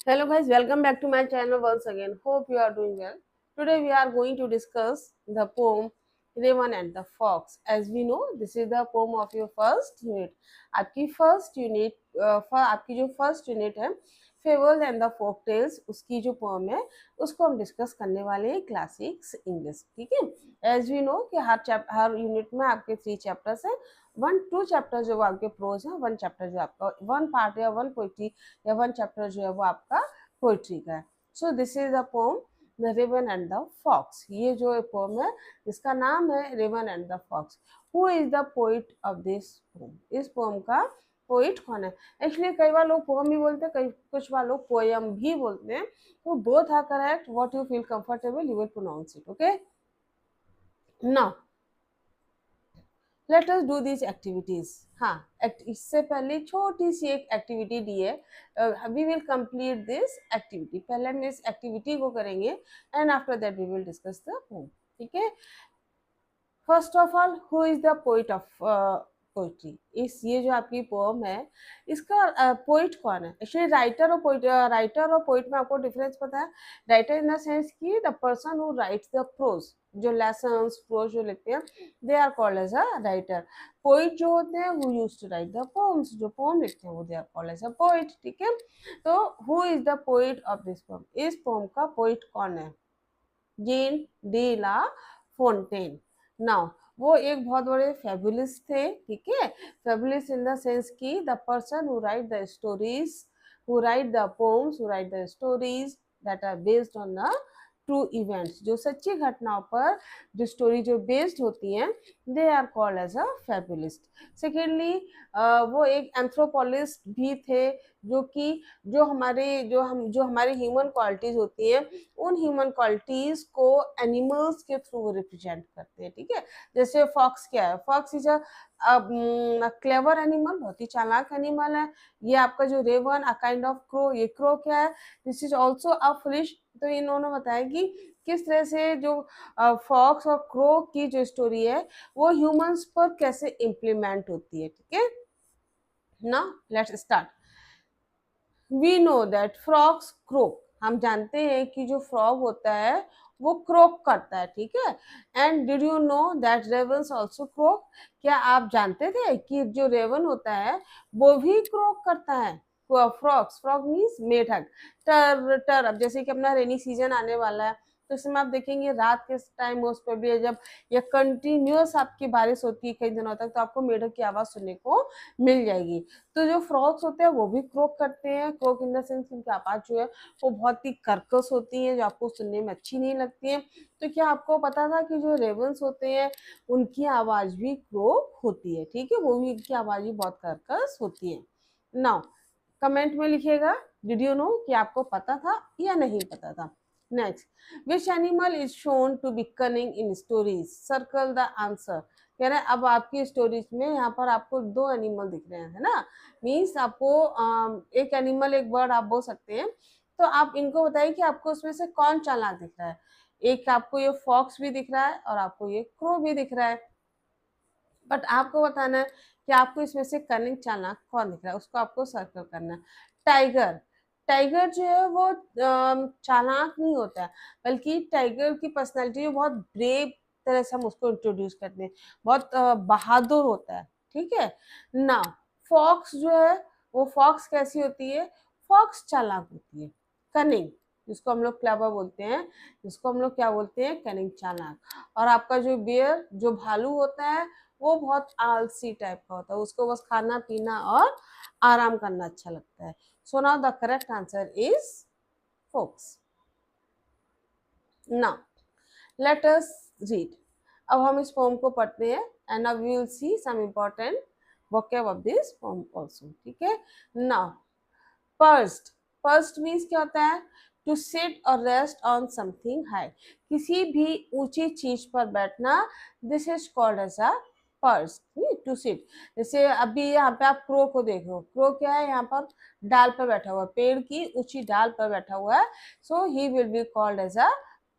Hello guys, welcome back to my channel once again. Hope you are doing well. Today we are going to discuss the poem Raven and the Fox. As we know, this is the poem of your first unit. आपकी first unit, आपकी जो first unit है fable and the folk tales, उसकी जो poem है उसको हम discuss करने वाले हैं क्लासिक्स इंग्लिश. ठीक है. एज वी नो कि हर यूनिट में आपके 3 चैप्टर्स हैं. 1-2 चैप्टर जो आपके प्रोज हैं, 1 चैप्टर जो आपका 1 पार्ट या 1 पोइट्री या 1 चैप्टर जो है वो आपका पोइट्री का है. So this is the poem the raven and the fox. ये जो पोम है इसका नाम है raven and the fox. Who is the poet of this poem? इस पोम का पोइट कौन है? एक्चुअली कई बार लोग पोम भी बोलते हैं, कई कुछ बार लोग पोयम भी बोलते हैं. तो both are correct. What you feel comfortable you will pronounce it. Okay. Now let us do this activities. हाँ, इससे पहले छोटी सी एक एक्टिविटी दी है. We will complete this activity. पहले हम इस एक्टिविटी को करेंगे and after that we will discuss the poem. ठीक है. First of all, who is the poet of poetry? ये जो आपकी पोम है इसका पोइट कौन है? एक्चुअली राइटर और पोइट में आपको डिफरेंस पता है. राइटर इन द सेंस की the person who writes the prose, जो लेसन्स प्रोज जो लिखते हैं, they are called as a writer. Poet जो होते हैं who used to write the poems, जो पोम लिखते हैं वो they are called as a poet. ठीक है. तो who is the poet of this poem? इस पोम का पोइट कौन है? Jean de la Fontaine. Now वो एक बहुत बड़े फेबुलिस्ट थे. ठीक है. फेबुलिस्ट इन द सेंस की the person who write the stories, who write the poems, who write the stories that are based on the true events. जो सच्ची घटनाओं पर जो स्टोरी जो बेस्ड होती हैं, they are called as a fabulist. Secondly, वो एक एंथ्रोपोलिस्ट भी थे, जो कि जो हमारी ह्यूमन क्वालिटीज होती हैं, उन ह्यूमन क्वालिटीज को एनिमल्स के थ्रू रिप्रेजेंट करते हैं. ठीक है. जैसे फॉक्स क्या है? Fox is a clever animal, बहुत ही चालाक एनिमल है. ये आपका जो raven a kind of crow, ये क्रो क्या है? This is also a fish. तो इन्होंने बताया कि किस तरह से जो फॉक्स और क्रो की जो स्टोरी है वो ह्यूमंस पर कैसे इम्प्लीमेंट होती है. ठीक है. Now let's start. We know that frogs croak. हम जानते हैं कि जो फ्रॉग होता है वो क्रोक करता है. ठीक है. And did you know that Ravens also crook? क्या आप जानते थे कि जो रेवन होता है वो भी क्रोक करता है? फ्रॉग्स, फ्रॉग मीन्स मेढक. टर टर. अब जैसे कि अपना रेनी सीजन आने वाला है तो इसमें आप देखेंगे रात के टाइम उस पर भी जब ये कंटिन्यूअस आपकी बारिश होती है कई दिनों तक, तो आपको मेढक की आवाज सुनने को मिल जाएगी. तो जो फ्रॉग्स होते हैं वो भी क्रोक करते हैं. क्रोक इन द सेंस उनकी आवाज जो है वो बहुत ही कर्कश होती है, जो आपको सुनने में अच्छी नहीं लगती है. तो क्या आपको पता था कि जो रेवंस होते हैं उनकी आवाज भी क्रोक होती है? ठीक है. वो भी, उनकी आवाज भी बहुत कर्कश होती है. नाउ कमेंट में लिखिएगा डिड यू नो, कि आपको पता था या नहीं पता था. Next, which animal is shown to be cunning in stories? Circle the answer. कह रहे हैं अब आपकी स्टोरीज में यहाँ पर आपको 2 एनिमल दिख रहे हैं, है ना. मीन्स आपको एक एनिमल, एक बर्ड आप बोल सकते हैं. तो आप इनको बताइए कि आपको उसमें से कौन चालाक दिख रहा है. एक आपको ये फॉक्स भी दिख रहा है और आपको ये क्रो भी दिख रहा है. बट आपको बताना है कि आपको इसमें से कनिंग चालाक कौन दिख रहा है. उसको आपको सर्कल करना है. टाइगर. टाइगर जो है वो चालाक नहीं होता है, बल्कि टाइगर की पर्सनालिटी बहुत ब्रेव तरह से हम उसको इंट्रोड्यूस करते हैं. बहुत बहादुर होता है. ठीक है ना. फॉक्स जो है वो फॉक्स कैसी होती है? फॉक्स चालाक होती है. कनिंग, जिसको हम लोग क्लेवर बोलते हैं, जिसको हम लोग क्या बोलते हैं? कनिंग, चालाक. और आपका जो बियर, जो भालू होता है, वो बहुत आलसी टाइप का होता है. उसको बस खाना पीना और आराम करना अच्छा लगता है. So now the correct answer is fox. Now let us read. अब हम इस पोम को पढ़ते हैं and now we will see some important vocab of this poem also. ठीक है. Now pursed. पर्स्ट मीन्स क्या होता है? टू सिट और रेस्ट ऑन समथिंग हाई. किसी भी ऊंची चीज पर बैठना. This is called as a perch. To sit. जैसे अभी यहाँ पे आप क्रो को देखो. क्रो क्या है? यहाँ पर डाल पर बैठा हुआ है, पेड़ की ऊंची डाल पर बैठा हुआ है. So he will be called as a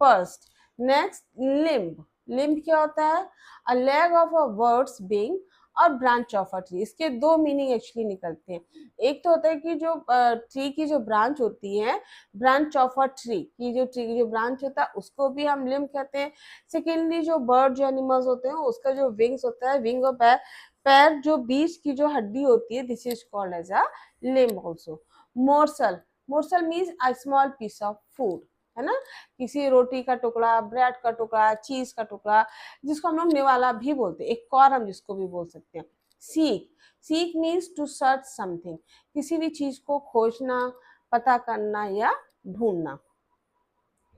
perched. Next, limb. Limb क्या होता है? A leg of a bird's being और ब्रांच ऑफ अ ट्री। इसके दो मीनिंग एक्चुअली निकलते हैं। एक तो होता है कि जो ट्री की जो ब्रांच होती है, ब्रांच ऑफ अ ट्री की जो ट्री की जो ब्रांच होता है उसको भी हम लिम्ब कहते हैं। सेकेंडली जो बर्ड जो एनिमल्स होते हैं उसका जो विंग्स होता है, विंग और पैर, पैर जो बीच की जो हड्डी होती है, this is called as a limb also. Morsel, morsel means a small piece of food, है ना, किसी रोटी का टुकड़ा, ब्रेड का टुकड़ा, चीज का टुकड़ा, जिसको हम लोग निवाला भी बोलते हैं, एक कौर हम जिसको भी बोल सकते हैं। Seek, seek means to search something, किसी भी चीज को खोजना, पता करना या ढूंढना।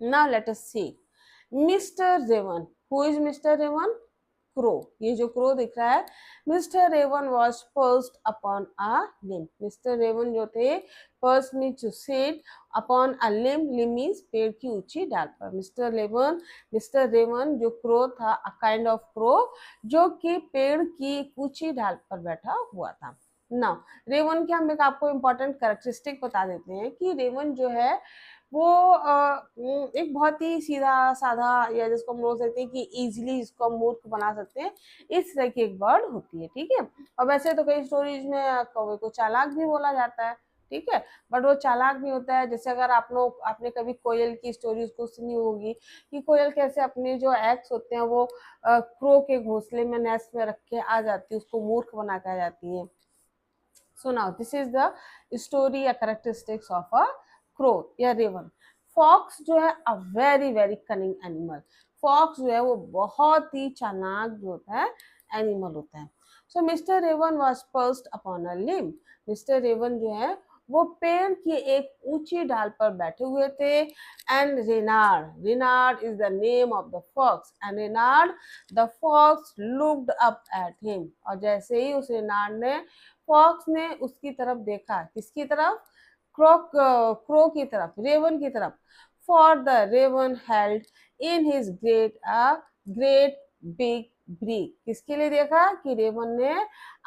Now let us see Mister Raven. Who is Mister Raven? Crow. ये जो क्रो दिख रहा है, Mister Raven was perched upon a limb. Mister Raven जो थे, perch means to sit, upon a limb, limb means पेड़ की ऊंची डाल पर। मिस्टर रेवन जो क्रो था, अ काइंड ऑफ क्रो, जो कि पेड़ की ऊंची डाल पर बैठा हुआ था। नाउ रेवन के हम एक आपको इम्पोर्टेंट कैरेक्टरिस्टिक बता देते हैं कि रेवन जो है वो एक बहुत ही सीधा साधा, या जिसको हम बोल सकते हैं कि इजीली जिसको हम मूर्ख बना सकते हैं, इस तरह की एक बर्ड होती है, ठीक है। और वैसे तो कई स्टोरीज में कौवे को चालाक भी बोला जाता है, ठीक है, बट वो चालाक भी होता है। जैसे अगर आपने कभी कोयल की स्टोरी उसको सुनी होगी कि कोयल कैसे अपने जो एग्स होते हैं वो क्रो के घोंसले में, नेस्ट में रख के आ जाती है, उसको मूर्ख बना के आ जाती है। So now this is the story or characteristics of a crow या raven. Fox जो है a very very cunning animal. Fox जो है वो बहुत ही चालाक जो होता है एनिमल होता है। So Mr. Raven was perched upon a limb. Mr. Raven जो है वो पेड़ की एक ऊंची डाल पर बैठे हुए थे। And Reynard, Reynard is the name of the fox, and Reynard the fox looked up at him. और जैसे ही उस रेनार्ड ने, फॉक्स ने उसकी तरफ देखा, किसकी तरफ? क्रो की तरफ, रेवन की तरफ। For the raven held in his great big beak. किसके लिए देखा? कि रेवन ने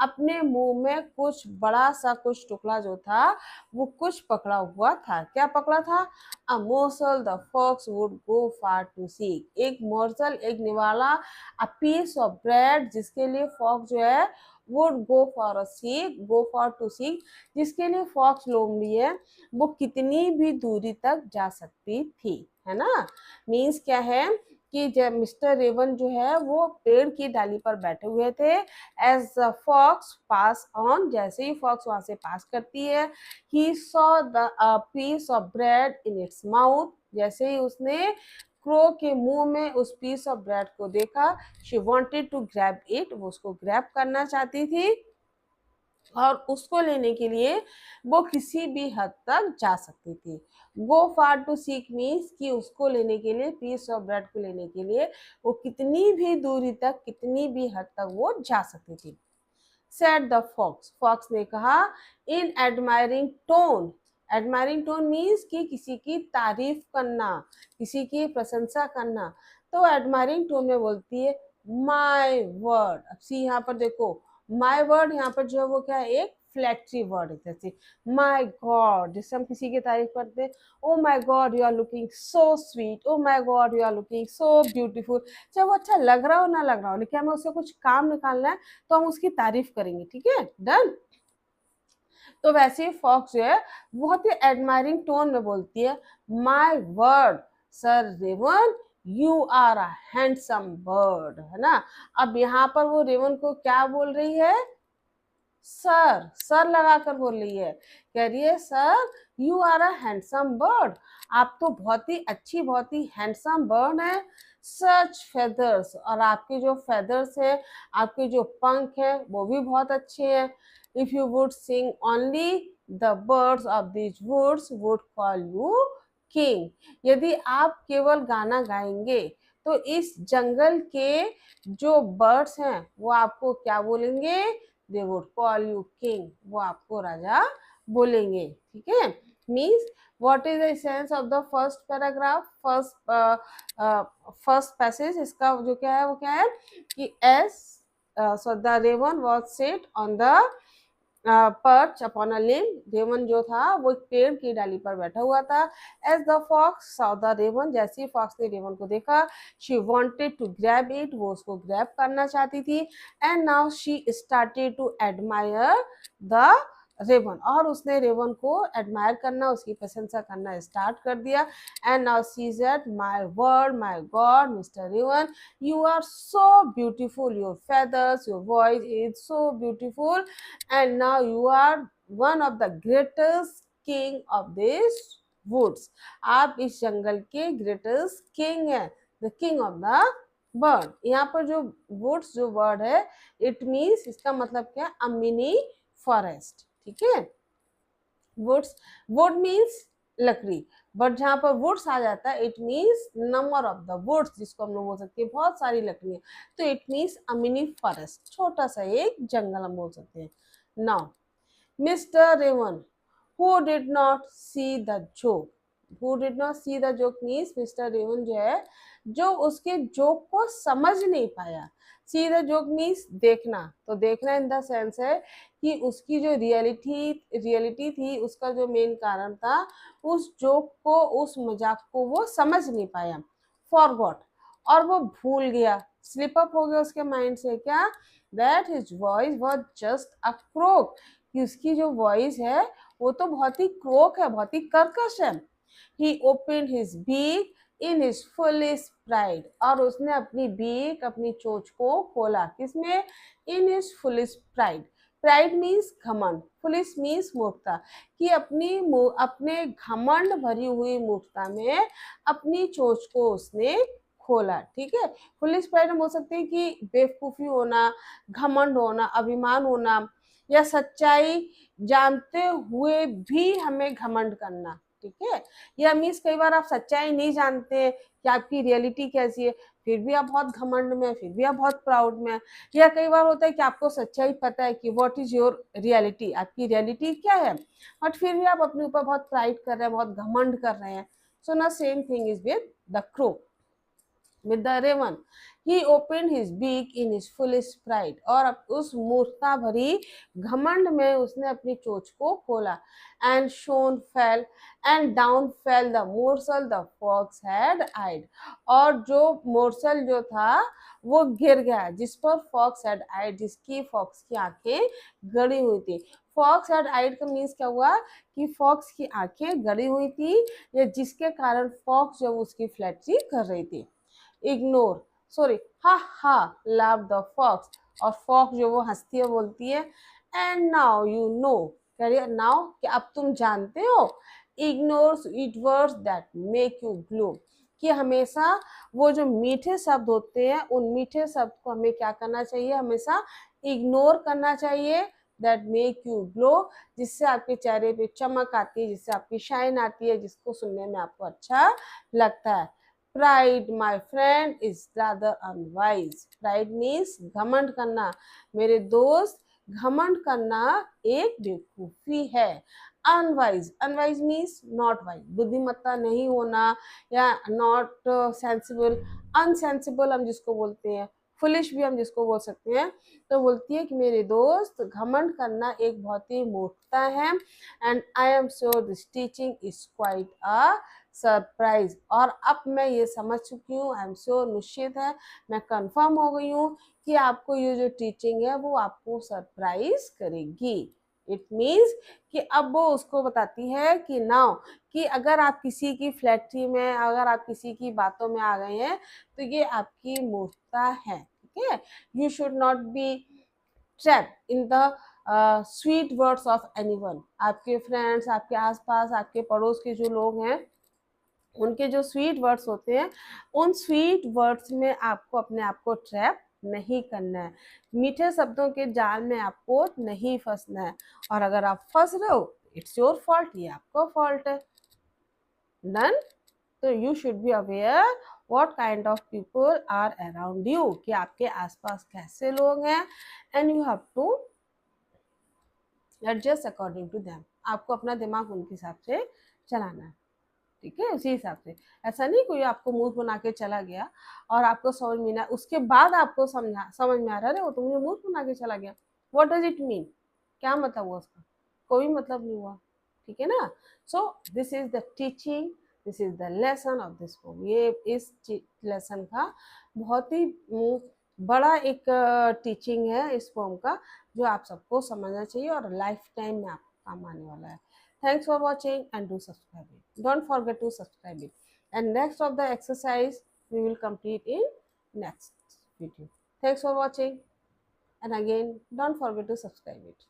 अपने मुंह में कुछ बड़ा सा कुछ टुकड़ा जो था वो कुछ पकड़ा हुआ था। क्या पकड़ा था? A morsel the fox would go far to seek. एक मोर्सल, एक निवाला, अ पीस ऑफ ब्रेड, जिसके लिए फॉक्स जो है would go for a seek, go for to seek, जिसके लिए फॉक्स लोमड़ी है वो कितनी भी दूरी तक जा सकती थी, है ना। मीन्स क्या है कि जब मिस्टर रेवन जो है वो पेड़ की डाली पर बैठे हुए थे, as the fox pass on, जैसे ही फॉक्स वहां से पास करती है, he saw the piece of bread in its mouth, जैसे ही उसने क्रो के मुंह में उस पीस ऑफ ब्रेड को देखा, she wanted to grab it, वो उसको ग्रैब करना चाहती थी, और उसको लेने के लिए वो किसी भी हद तक जा सकती थी। गो फार टू सीक मीन्स कि उसको लेने के लिए, पीस ऑफ ब्रेड को लेने के लिए वो कितनी भी दूरी तक, कितनी भी हद तक वो जा सकती थी। सेड द फॉक्स, फॉक्स ने कहा, in admiring tone. Admiring tone means कि किसी की तारीफ करना, किसी की प्रशंसा करना। तो एडमायरिंग टोन में बोलती है माय वर्ड। अब सी यहाँ पर देखो, माय वर्ड यहाँ पर जो है वो क्या है? एक फ्लैटरी वर्ड है। जैसे माय गॉड, जिससे हम किसी की तारीफ करते हैं, oh my God you are looking so sweet, oh my God you are looking so beautiful. चाहे वो अच्छा लग रहा हो ना लग रहा हो, लेकिन हमें उससे कुछ काम निकालना है तो हम उसकी तारीफ करेंगे, ठीक है, डन। तो वैसे ही फॉक्स जो है बहुत ही एडमायरिंग टोन में बोलती है, my word sir Raven, you are a handsome bird, है ना। अब यहाँ पर वो रेवन को क्या बोल रही है? सर, सर लगाकर बोल रही है, कह रही है sir you are a handsome bird, आप तो बहुत ही अच्छी, बहुत ही हैंडसम बर्ड है। सच फेदर्स, और आपके जो फेदर्स है, आपके जो पंख है वो भी बहुत अच्छे हैं। If you would sing only, the birds of this woods would call you king. यदि आप केवल गाना गाएंगे तो इस जंगल के जो बर्ड्स हैं वो आपको क्या बोलेंगे? They would call you king, वो आपको राजा बोलेंगे, ठीक है। Means what is the sense of the first paragraph, first passage, इसका जो क्या है वो क्या है कि as, so the raven was set on the perch upon a limb, raven जो था वो एक पेड़ की डाली पर बैठा हुआ था। As the fox saw the raven, जैसे ही फॉक्स ने रेवन को देखा, she wanted to grab it, वो उसको ग्रैब करना चाहती थी। And now she started to admire the raven, और उसने रेवन को एडमायर करना, उसकी प्रशंसा करना स्टार्ट कर दिया। And now she said, my word, my God, Mister Raven, you are so beautiful, your feathers, your voice is so beautiful, and now you are one of the greatest king of this woods. आप इस जंगल के greatest king हैं, the king of the bird. यहाँ पर जो woods जो word है, it means, इसका मतलब क्या, अ मिनी फॉरेस्ट, ठीक है। वुड्स, वुड मीन्स लकड़ी, बट जहां पर वुड्स आ जाता है, it means number of the woods, जिसको हम लोग बोल सकते हैं बहुत सारी लकड़ियां, तो it means a mini forest, छोटा सा एक जंगल हम बोल सकते हैं। Now Mr Raven who did not see the joke, who did not see the joke means Mr Raven जो है, जो उसके जोक को समझ नहीं पाया। सी द जोक मीन्स देखना, तो देखना इन द सेंस है कि उसकी जो रियलिटी थी, उसका जो मेन कारण था, उस जोक को, उस मजाक को वो समझ नहीं पाया। फॉरगॉट, और वो भूल गया, स्लिप अप हो गया उसके माइंड से, क्या, that his voice was just a crook, कि उसकी जो वॉइस है वो तो बहुत ही क्रोक है, बहुत ही कर्कश है। He open his beak in his fullest pride, और उसने अपनी बीक, अपनी चोंच को खोला, किसमें, in his fullest pride. Pride means घमंड, फुलिश मीन्स मूर्खता, कि अपने घमंड भरी हुई मूर्खता में अपनी चोंच को उसने खोला, ठीक है। फुलिश प्राइड हम बोल सकते हैं कि बेवकूफी होना, घमंड होना, अभिमान होना, या सच्चाई जानते हुए भी हमें घमंड करना, ठीक है। या मीन्स कई बार आप सच्चाई नहीं जानते कि आपकी रियलिटी कैसी है, फिर भी आप बहुत घमंड में, फिर भी आप बहुत प्राउड में। या कई बार होता है कि आपको सच्चाई पता है कि व्हाट इज योर रियलिटी, आपकी रियलिटी क्या है, बट फिर भी आप अपने ऊपर बहुत प्राइड कर रहे हैं, बहुत घमंड कर रहे हैं। सो ना same thing is with the crow, with the raven. He opened his beak in his foolish pride, और उस मूर्खता भरी घमंड में उसने अपनी चोंच को खोला। And shone fell, and down fell the morsel the fox had eyed, और जो मोरसल जो था वो गिर गया, जिस पर फॉक्स हैड आइड, जिसकी फॉक्स की आंखें गड़ी हुई थी। फॉक्स हैड आइड का मीन्स क्या हुआ, कि फॉक्स की आंखें गड़ी हुई थी, या जिसके कारण फॉक्स जब उसकी फ्लैटरी कर रही थी। इग्नोर, सॉरी, हा हा लाफ द फॉक्स, और फॉक्स जो वो हंसती है, बोलती है, एंड नाउ यू नो, कह रही है नाउ, कि अब तुम जानते हो, ignore sweet words that make you glow, कि हमेशा वो जो मीठे शब्द होते हैं, उन मीठे शब्द को हमें क्या करना चाहिए, हमेशा इग्नोर करना चाहिए, दैट मेक यू ग्लो, जिससे आपके चेहरे पे चमक आती है, जिससे आपकी शाइन आती है, जिसको सुनने में आपको अच्छा लगता है। Pride my friend is rather unwise, pride means घमंड करना, मेरे दोस्त घमंड करना एक बेवकूफी है। Unwise, unwise means not wise, बुद्धिमत्ता नहीं होना, या नॉट सेंसिबल, अनसेंसिबल हम जिसको बोलते हैं, फुलिश भी हम जिसको बोल सकते हैं। तो बोलती है कि मेरे दोस्त घमंड करना एक बहुत ही मूर्खता है। And I am sure this teaching is quite a surprise, और अब मैं ये समझ चुकी हूँ, आई एम श्योर, निश्चित है, मैं कंफर्म हो गई हूँ कि आपको ये जो टीचिंग है वो आपको सरप्राइज करेगी। इट मीन्स कि अब वो उसको बताती है कि नाउ, कि अगर आप किसी की फ्लैटरी में, अगर आप किसी की बातों में आ गए हैं, तो ये आपकी मूर्खता है, ठीक है। You should not be trapped in the sweet words of anyone, आपके फ्रेंड्स, आपके आसपास, आपके पड़ोस के जो लोग हैं, उनके जो स्वीट वर्ड्स होते हैं, उन स्वीट वर्ड्स में आपको अपने आप को ट्रैप नहीं करना है, मीठे शब्दों के जाल में आपको नहीं फंसना है, और अगर आप फंस रहे हो, इट्स योर फॉल्ट, ये आपका फॉल्ट है। डन। तो you should be aware what kind of people are around you, कि आपके आसपास कैसे लोग हैं, and you have to adjust according to them, आपको अपना दिमाग उनके हिसाब से चलाना है, ठीक है, उसी हिसाब से। ऐसा नहीं कोई आपको मूर्ख बना के चला गया और आपको समझ में ना, उसके बाद आपको समझ में आ रहा है वो तो मुझे मूर्ख बना के चला गया, व्हाट डज इट मीन, क्या मतलब हुआ उसका? कोई मतलब नहीं हुआ, ठीक है ना। सो this is the teaching, this is the lesson of this pome. ये इस लेसन का बहुत ही बड़ा एक टीचिंग है इस पोम का, जो आप सबको समझना चाहिए और लाइफ टाइम में आपको काम आने वाला है। Thanks for watching and do subscribe it, don't forget to subscribe it, and next of the exercise we will complete in next video. Thanks for watching, and again don't forget to subscribe it.